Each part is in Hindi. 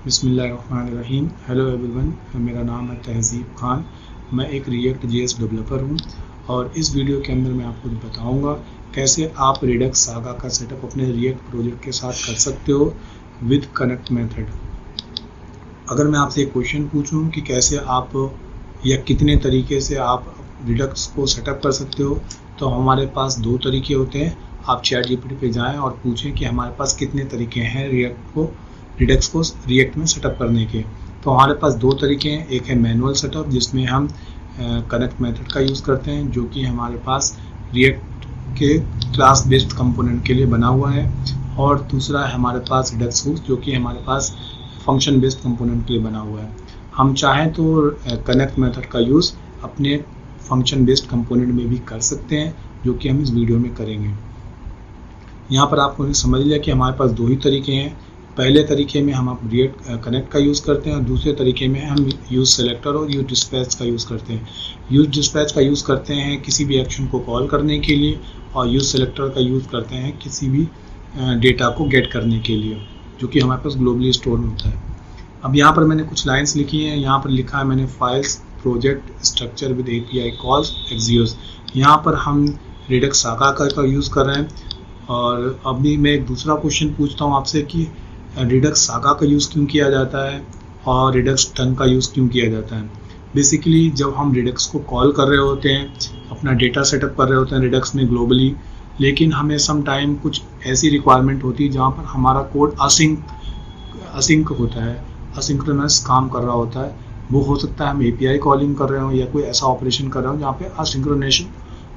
बिस्मिल्लाहिर्रहमानिर्रहीम। हेलो एवरीवन, मेरा नाम है तहज़ीब खान। मैं एक रिएक्ट जेएस डेवलपर हूं और इस वीडियो के अंदर मैं आपको बताऊंगा कैसे आप रिडक्स सागा का सेटअप अपने रिएक्ट प्रोजेक्ट के साथ कर सकते हो विद कनेक्ट मेथड। अगर मैं आपसे एक क्वेश्चन पूछूं कि कैसे आप या कितने तरीके से आप रिडक्स को सेटअप कर सकते हो, तो हमारे पास दो तरीके होते हैं। आप चैट जीपीटी पे जाएं और पूछें कि हमारे पास कितने तरीके हैं रिडक्स को रिएक्ट में सेटअप करने के। तो हमारे पास दो तरीके हैं। एक है मैनुअल सेटअप, जिसमें हम कनेक्ट मेथड का यूज़ करते हैं, जो कि हमारे पास रिएक्ट के क्लास बेस्ड कंपोनेंट के लिए बना हुआ है, और दूसरा है हमारे पास रिडक्स हूक्स, जो कि हमारे पास फंक्शन बेस्ड कंपोनेंट के लिए बना हुआ है। हम चाहें तो कनेक्ट मेथड का यूज़ अपने फंक्शन बेस्ड कंपोनेंट में भी कर सकते हैं, जो कि हम इस वीडियो में करेंगे। यहाँ पर आपको समझ लिया कि हमारे पास दो ही तरीके हैं। पहले तरीके में हम रिएक्ट कनेक्ट का यूज़ करते हैं और दूसरे तरीके में हम यूज़ सेलेक्टर और यूज़ डिस्पैच का यूज़ करते हैं। यूज़ डिस्पैच का यूज़ करते हैं किसी भी एक्शन को कॉल करने के लिए, और यूज़ सेलेक्टर का यूज़ करते हैं किसी भी डेटा को गेट करने के लिए, जो कि हमारे पास ग्लोबली स्टोर होता है। अब यहाँ पर मैंने कुछ लाइन्स लिखी हैं। यहाँ पर लिखा है मैंने files project structure with API calls Axios. यहाँ पर हम रिडक्स सागा का यूज़ कर रहे हैं। और अभी मैं एक दूसरा क्वेश्चन पूछता हूँ आपसे कि रिडक्स सागा का यूज़ क्यों किया जाता है और रिडक्स टंग का यूज़ क्यों किया जाता है। बेसिकली जब हम रिडक्स को कॉल कर रहे होते हैं, अपना डेटा सेटअप कर रहे होते हैं रिडक्स में ग्लोबली, लेकिन हमें सम टाइम कुछ ऐसी रिक्वायरमेंट होती है जहाँ पर हमारा कोड असिंक होता है, असिंक्रोनस काम कर रहा होता है। वो हो सकता है हम API कॉलिंग कर रहे हो या कोई ऐसा ऑपरेशन कर रहे हो जहाँ पे असिंक्रोनेशन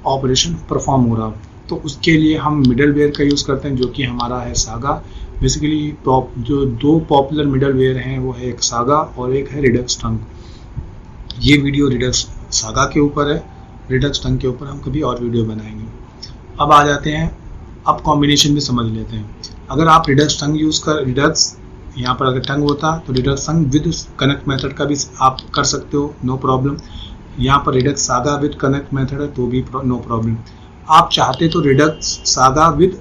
ऑपरेशन परफॉर्म हो रहा हो। तो उसके लिए हम मिडलवेयर का यूज़ करते हैं, जो कि हमारा है सागा। बेसिकली जो दो पॉपुलर मिडलवेयर हैं वो है एक सागा और एक है रिडक्स टंग। ये वीडियो रिडक्स सागा के ऊपर है, रिडक्स टंग के ऊपर हम कभी और वीडियो बनाएंगे। अब आ जाते हैं, अब कॉम्बिनेशन भी समझ लेते हैं। अगर आप रिडक्स टंग यूज़ कर रिडक्स यहाँ पर अगर टंग होता तो Redux tongue with connect method का भी आप कर सकते हो, नो प्रॉब्लम। यहाँ पर redux saga with connect method है तो भी नो प्रॉब्लम। आप चाहते तो रिडक्स सागा विद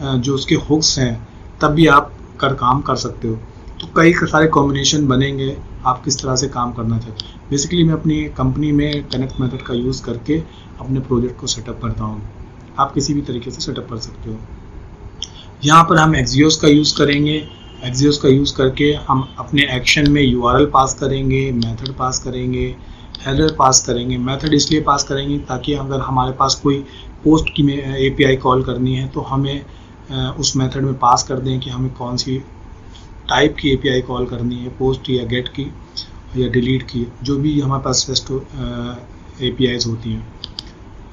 जो उसके हुक्स हैं तब भी आप काम कर सकते हो। तो कई सारे कॉम्बिनेशन बनेंगे, आप किस तरह से काम करना चाहते हो। बेसिकली मैं अपनी कंपनी में कनेक्ट मेथड का यूज़ करके अपने प्रोजेक्ट को सेटअप करता हूँ। आप किसी भी तरीके से सेटअप कर सकते हो। यहाँ पर हम एक्सियोस का यूज़ करेंगे। एक्सियोस का यूज़ करके हम अपने एक्शन में URL पास करेंगे, मेथड पास करेंगे, हेडर पास करेंगे। मेथड इसलिए पास करेंगे ताकि अगर हमारे पास कोई पोस्ट की API कॉल करनी है तो हमें उस मेथड में पास कर दें कि हमें कौन सी टाइप की API कॉल करनी है, पोस्ट या गेट की या डिलीट की, जो भी हमारे पास बेस्ट APIs होती हैं।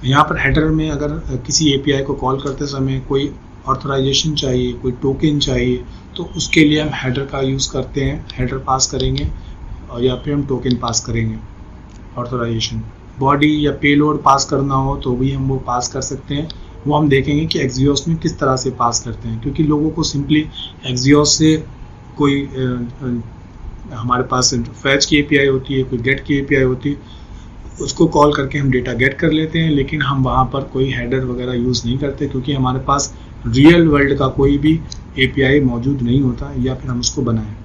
यहाँ पर हेडर में अगर किसी API को कॉल करते समय कोई ऑथराइजेशन चाहिए, कोई टोकन चाहिए, तो उसके लिए हम हेडर का यूज़ करते हैं। हेडर पास करेंगे और या फिर हम टोकन पास करेंगे ऑथराइजेशन। बॉडी या पेलोड पास करना हो तो भी हम वो पास कर सकते हैं। वो हम देखेंगे कि एक्सियोस में किस तरह से पास करते हैं, क्योंकि लोगों को सिंपली एक्सियोस से कोई हमारे पास फैच की API होती है, कोई गेट की API होती है, उसको कॉल करके हम डेटा गेट कर लेते हैं, लेकिन हम वहाँ पर कोई हेडर वगैरह यूज़ नहीं करते, क्योंकि हमारे पास रियल वर्ल्ड का कोई भी API मौजूद नहीं होता या फिर हम उसको बनाएं।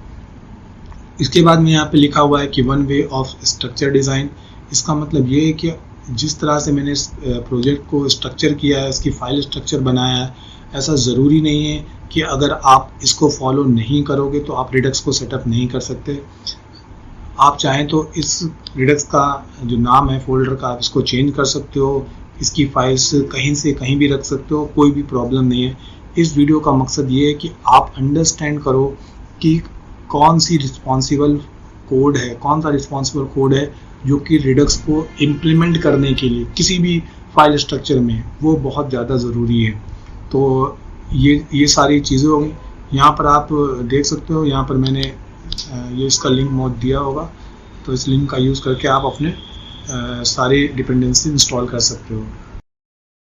इसके बाद में यहाँ पे लिखा हुआ है कि one way of structure design. इसका मतलब ये है कि जिस तरह से मैंने इस प्रोजेक्ट को स्ट्रक्चर किया है, इसकी फाइल स्ट्रक्चर बनाया है, ऐसा ज़रूरी नहीं है कि अगर आप इसको फॉलो नहीं करोगे तो आप रिडक्स को सेटअप नहीं कर सकते। आप चाहें तो इस रिडक्स का जो नाम है फोल्डर का, आप इसको चेंज कर सकते हो, इसकी फाइल्स कहीं से कहीं भी रख सकते हो, कोई भी प्रॉब्लम नहीं है। इस वीडियो का मकसद ये है कि आप अंडरस्टैंड करो कि कौन सा रिस्पॉन्सिबल कोड है जो कि रिडक्स को इम्प्लीमेंट करने के लिए किसी भी फाइल स्ट्रक्चर में वो बहुत ज़्यादा ज़रूरी है। तो ये सारी चीज़ें होंगी। यहाँ पर आप देख सकते हो, यहाँ पर मैंने ये इसका लिंक मौजूद दिया होगा, तो इस लिंक का यूज़ करके आप अपने सारी डिपेंडेंसी इंस्टॉल कर सकते हो।